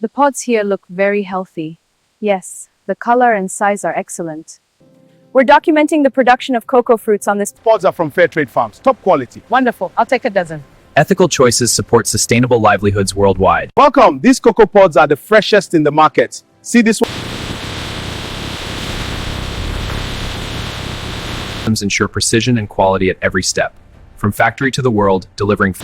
The pods here look very healthy. Yes, the color and size are excellent. We're documenting the production of cocoa fruits on this. Pods are from fair trade farms, top quality. Wonderful, I'll take a dozen. Ethical choices support sustainable livelihoods worldwide. Welcome, these cocoa pods are the freshest in the market. See this one? Ensure precision and quality at every step. From factory to the world, delivering.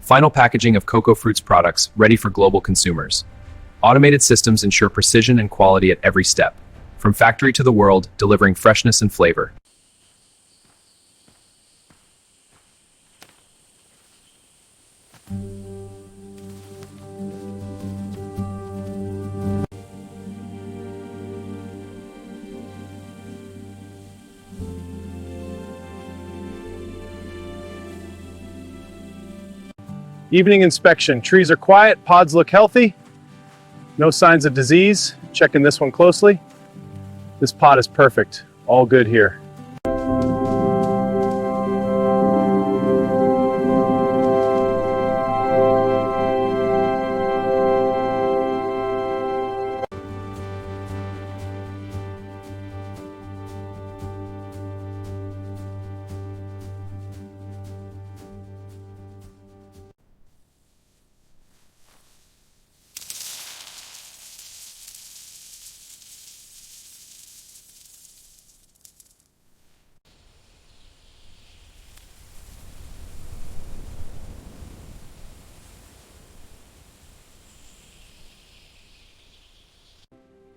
Final packaging of cocoa fruits products ready for global consumers. Automated systems ensure precision and quality at every step. From factory to the world, delivering freshness and flavor. Evening inspection. Trees are quiet, pods look healthy. No signs of disease. Checking this one closely. This pod is perfect. All good here.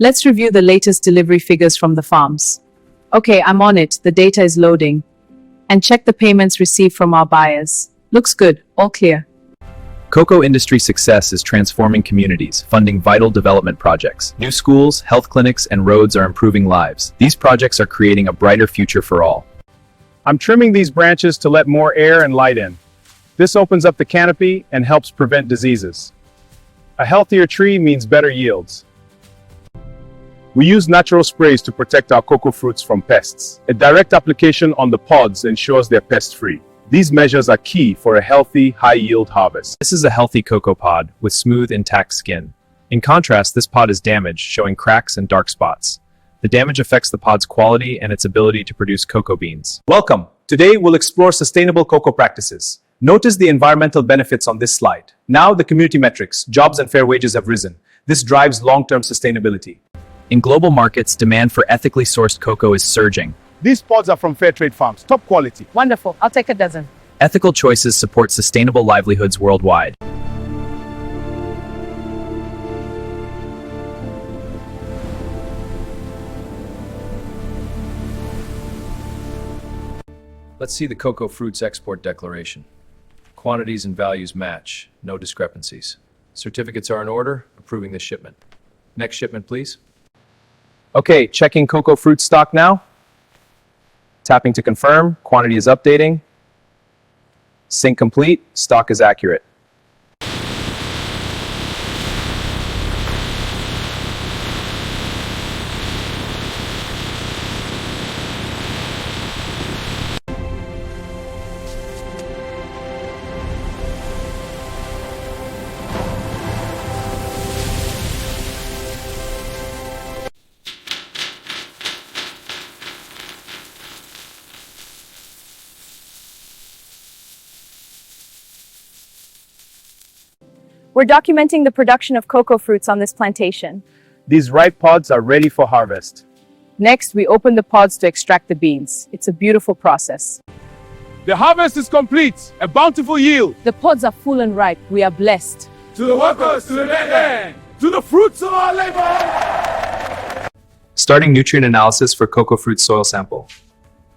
Let's review the latest delivery figures from the farms. Okay, I'm on it. The data is loading. And check the payments received from our buyers. Looks good. All clear. Cocoa industry success is transforming communities, funding vital development projects. New schools, health clinics, and roads are improving lives. These projects are creating a brighter future for all. I'm trimming these branches to let more air and light in. This opens up the canopy and helps prevent diseases. A healthier tree means better yields. We use natural sprays to protect our cocoa fruits from pests. A direct application on the pods ensures they're pest-free. These measures are key for a healthy, high-yield harvest. This is a healthy cocoa pod with smooth, intact skin. In contrast, this pod is damaged, showing cracks and dark spots. The damage affects the pod's quality and its ability to produce cocoa beans. Welcome. Today we'll explore sustainable cocoa practices. Notice the environmental benefits on this slide. Now the community metrics, jobs and fair wages have risen. This drives long-term sustainability. In global markets, demand for ethically sourced cocoa is surging. These pods are from fair trade farms, top quality. Wonderful, I'll take a dozen. Ethical choices support sustainable livelihoods worldwide. Let's see the cocoa fruits export declaration. Quantities and values match, no discrepancies. Certificates are in order, approving this shipment. Next shipment, please. Okay, checking cocoa fruit stock now. Tapping to confirm, quantity is updating. Sync complete, stock is accurate. We're documenting the production of cocoa fruits on this plantation. These ripe pods are ready for harvest. Next, we open the pods to extract the beans. It's a beautiful process. The harvest is complete, a bountiful yield. The pods are full and ripe. We are blessed. To the workers, to the land, to the fruits of our labor. Starting nutrient analysis for cocoa fruit soil sample.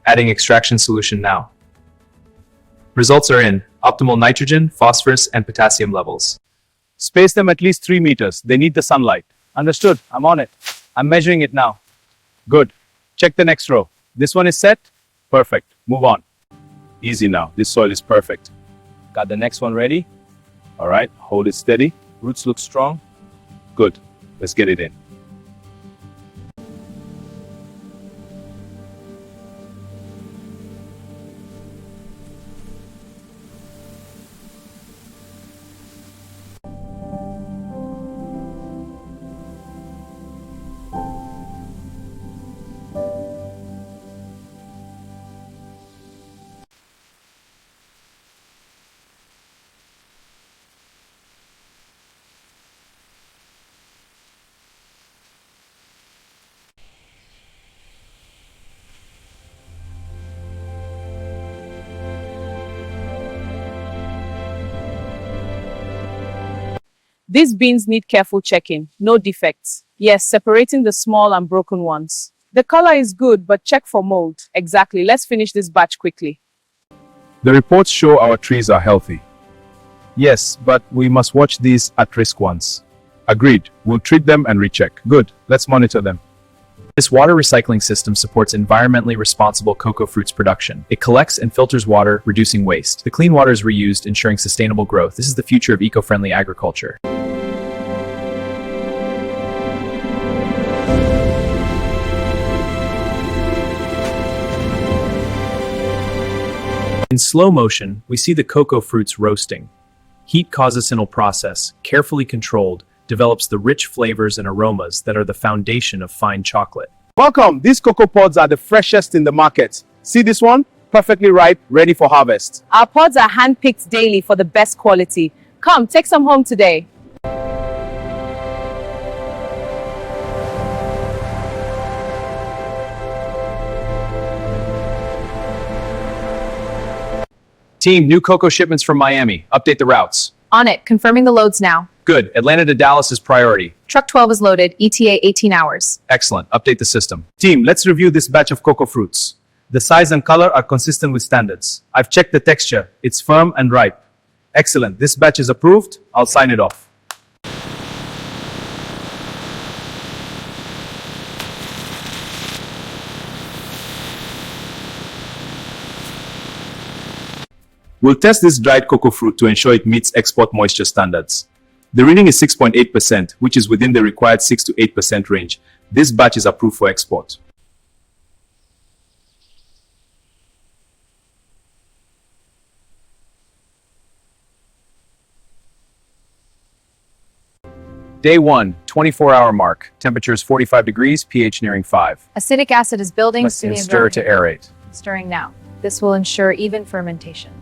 Adding extraction solution now. Results are in. Optimal nitrogen, phosphorus, and potassium levels. Space them at least 3 meters. They need the sunlight. Understood. I'm on it. I'm measuring it now. Good. Check the next row. This one is set. Perfect. Move on. Easy now. This soil is perfect. Got the next one ready. All right. Hold it steady. Roots look strong? Good. Let's get it in. These beans need careful checking. No defects. Yes, separating the small and broken ones. The color is good, but check for mold. Exactly. Let's finish this batch quickly. The reports show our trees are healthy. Yes, but we must watch these at-risk ones. Agreed. We'll treat them and recheck. Good. Let's monitor them. This water recycling system supports environmentally responsible cocoa fruits production. It collects and filters water, reducing waste. The clean water is reused, ensuring sustainable growth. This is the future of eco-friendly agriculture. In slow motion, we see the cocoa fruits roasting. Heat causational process, carefully controlled, develops the rich flavors and aromas that are the foundation of fine chocolate. Welcome. These cocoa pods are the freshest in the market. See this one? Perfectly ripe, ready for harvest. Our pods are hand-picked daily for the best quality. Come, take some home today. Team, new cocoa shipments from Miami. Update the routes. On it, confirming the loads now. Good. Atlanta to Dallas is priority. Truck 12 is loaded, ETA 18 hours. Excellent. Update the system. Team, let's review this batch of cocoa fruits. The size and color are consistent with standards. I've checked the texture. It's firm and ripe. Excellent. This batch is approved. I'll sign it off. We'll test this dried cocoa fruit to ensure it meets export moisture standards. The reading is 6.8%, which is within the required 6 to 8% range. This batch is approved for export. Day 1, 24-hour mark. Temperature is 45 degrees, pH nearing 5. Acidic acid is building. And stir to aerate. Stirring now. This will ensure even fermentation.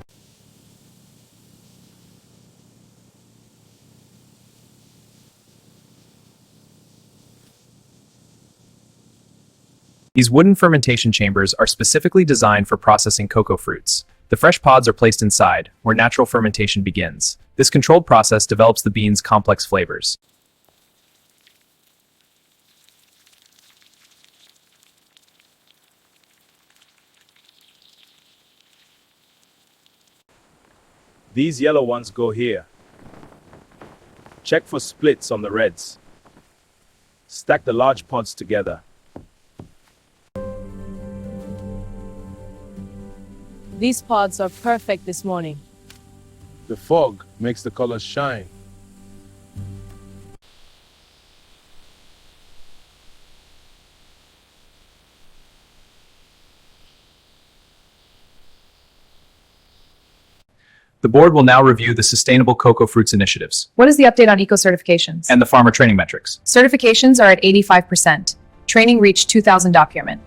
These wooden fermentation chambers are specifically designed for processing cocoa fruits. The fresh pods are placed inside, where natural fermentation begins. This controlled process develops the beans' complex flavors. These yellow ones go here. Check for splits on the reds. Stack the large pods together. These pods are perfect this morning. The fog makes the colors shine. The board will now review the Sustainable Cocoa Fruits initiatives What is the update on eco-certifications? and the farmer training metrics. Certifications are at 85%. Training reached 2,000 document.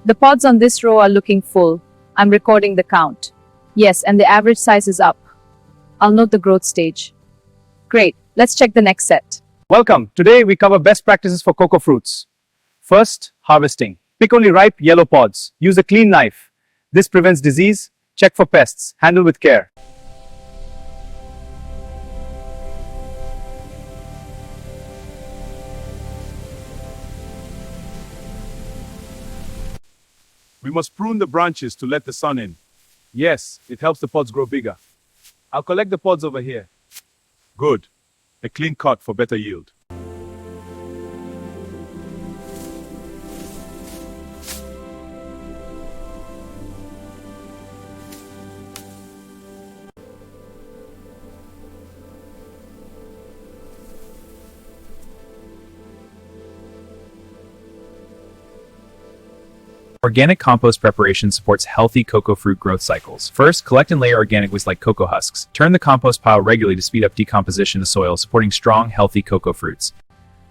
The pods on this row are looking full. I'm recording the count. Yes, and the average size is up. I'll note the growth stage. Great. Let's check the next set. Welcome. Today we cover best practices for cocoa fruits. First, harvesting. Pick only ripe yellow pods. Use a clean knife. This prevents disease. Check for pests. Handle with care. We must prune the branches to let the sun in. Yes, it helps the pods grow bigger. I'll collect the pods over here. Good. A clean cut for better yield. Organic compost preparation supports healthy cocoa fruit growth cycles. First, collect and layer organic waste like cocoa husks. Turn the compost pile regularly to speed up decomposition of soil, supporting strong, healthy cocoa fruits.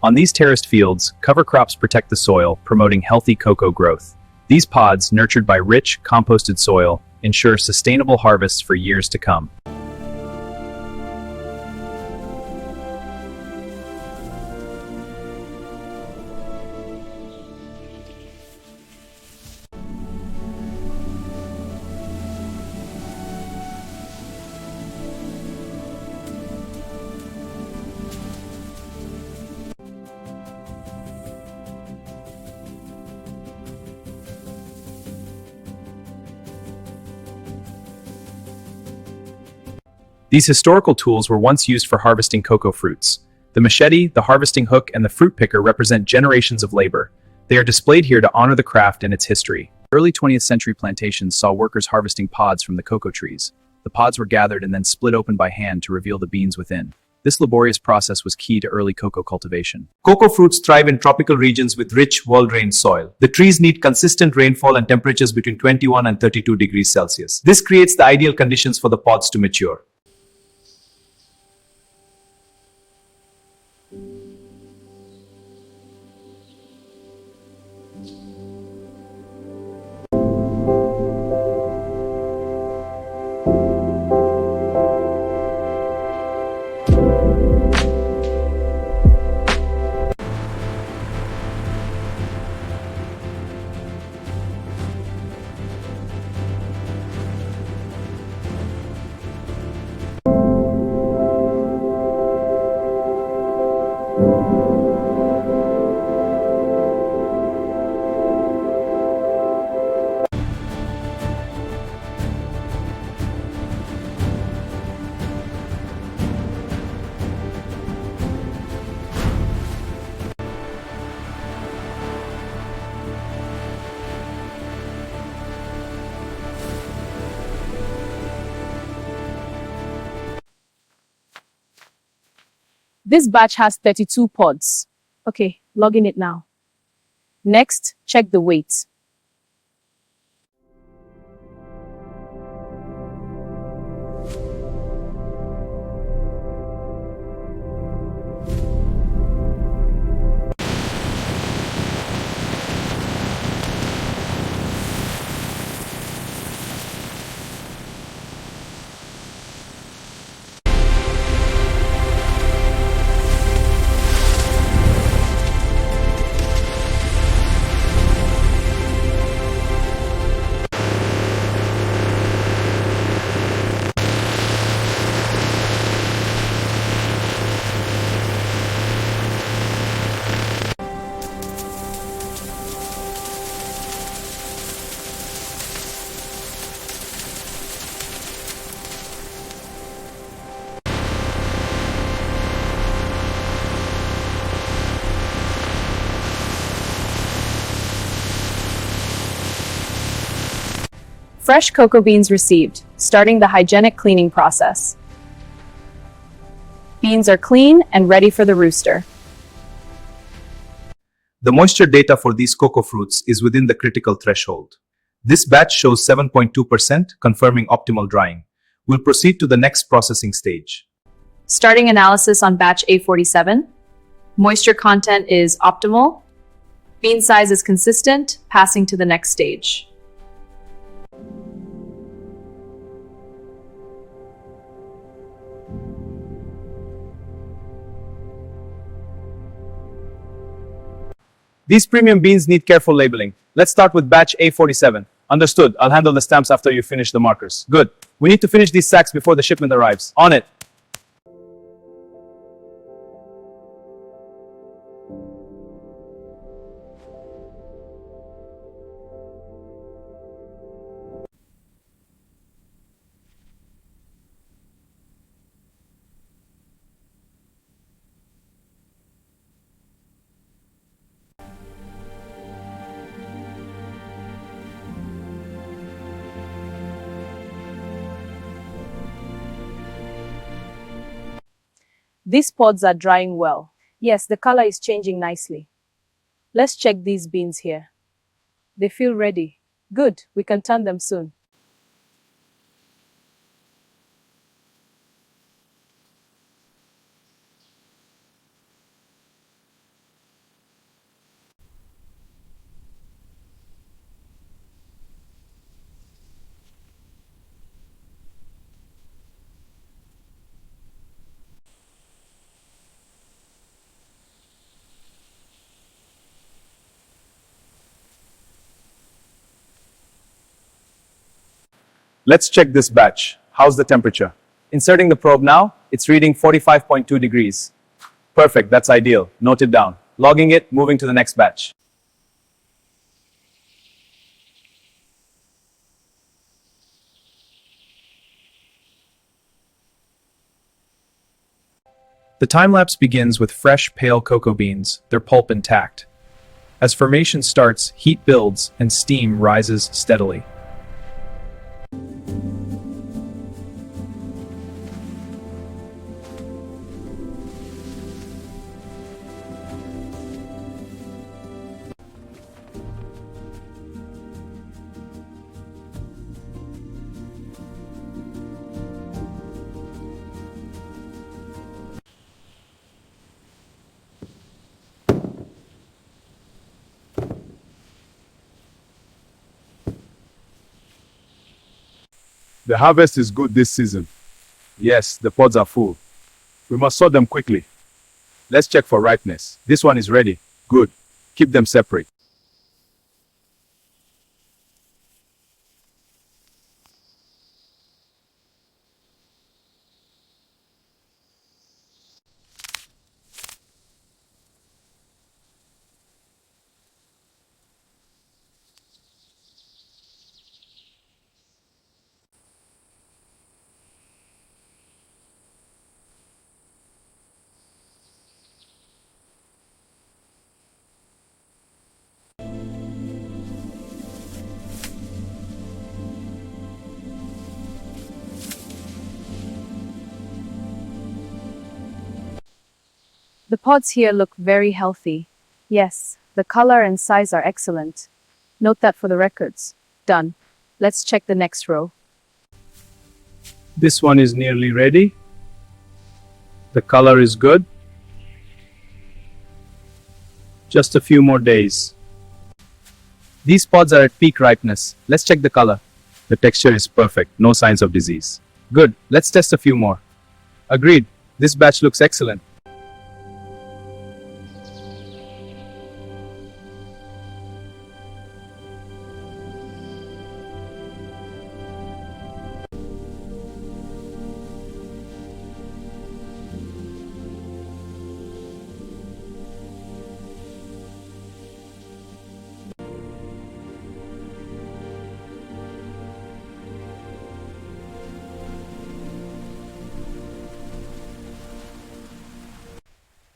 On these terraced fields, cover crops protect the soil, promoting healthy cocoa growth. These pods, nurtured by rich, composted soil, ensure sustainable harvests for years to come. These historical tools were once used for harvesting cocoa fruits. The machete, the harvesting hook, and the fruit picker represent generations of labor. They are displayed here to honor the craft and its history. Early 20th century plantations saw workers harvesting pods from the cocoa trees. The pods were gathered and then split open by hand to reveal the beans within. This laborious process was key to early cocoa cultivation. Cocoa fruits thrive in tropical regions with rich, well-drained soil. The trees need consistent rainfall and temperatures between 21 and 32 degrees Celsius. This creates the ideal conditions for the pods to mature. This batch has 32 pods. Okay, logging it now. Next, check the weight. Fresh cocoa beans received, starting the hygienic cleaning process. Beans are clean and ready for the rooster. The moisture data for these cocoa fruits is within the critical threshold. This batch shows 7.2%, confirming optimal drying. We'll proceed to the next processing stage. Starting analysis on batch A47. Moisture content is optimal. Bean size is consistent, passing to the next stage. These premium beans need careful labeling. Let's start with batch A47. Understood. I'll handle the stamps after you finish the markers. Good. We need to finish these sacks before the shipment arrives. On it. These pods are drying well. Yes, the color is changing nicely. Let's check these beans here. They feel ready. Good, we can turn them soon. Let's check this batch. How's the temperature? Inserting the probe now, it's reading 45.2 degrees. Perfect, that's ideal. Note it down. Logging it, moving to the next batch. The time-lapse begins with fresh, pale cocoa beans, their pulp intact. As fermation starts, heat builds and steam rises steadily. The harvest is good this season. Yes, the pods are full. We must sort them quickly. Let's check for ripeness. This one is ready. Good. Keep them separate. The pods here look very healthy. Yes, the color and size are excellent. Note that for the records. Done. Let's check the next row. This one is nearly ready. The color is good. Just a few more days. These pods are at peak ripeness. Let's check the color. The texture is perfect. No signs of disease. Good. Let's test a few more. Agreed. This batch looks excellent.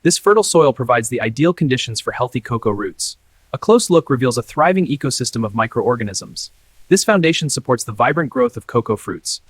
This fertile soil provides the ideal conditions for healthy cocoa roots. A close look reveals a thriving ecosystem of microorganisms. This foundation supports the vibrant growth of cocoa fruits.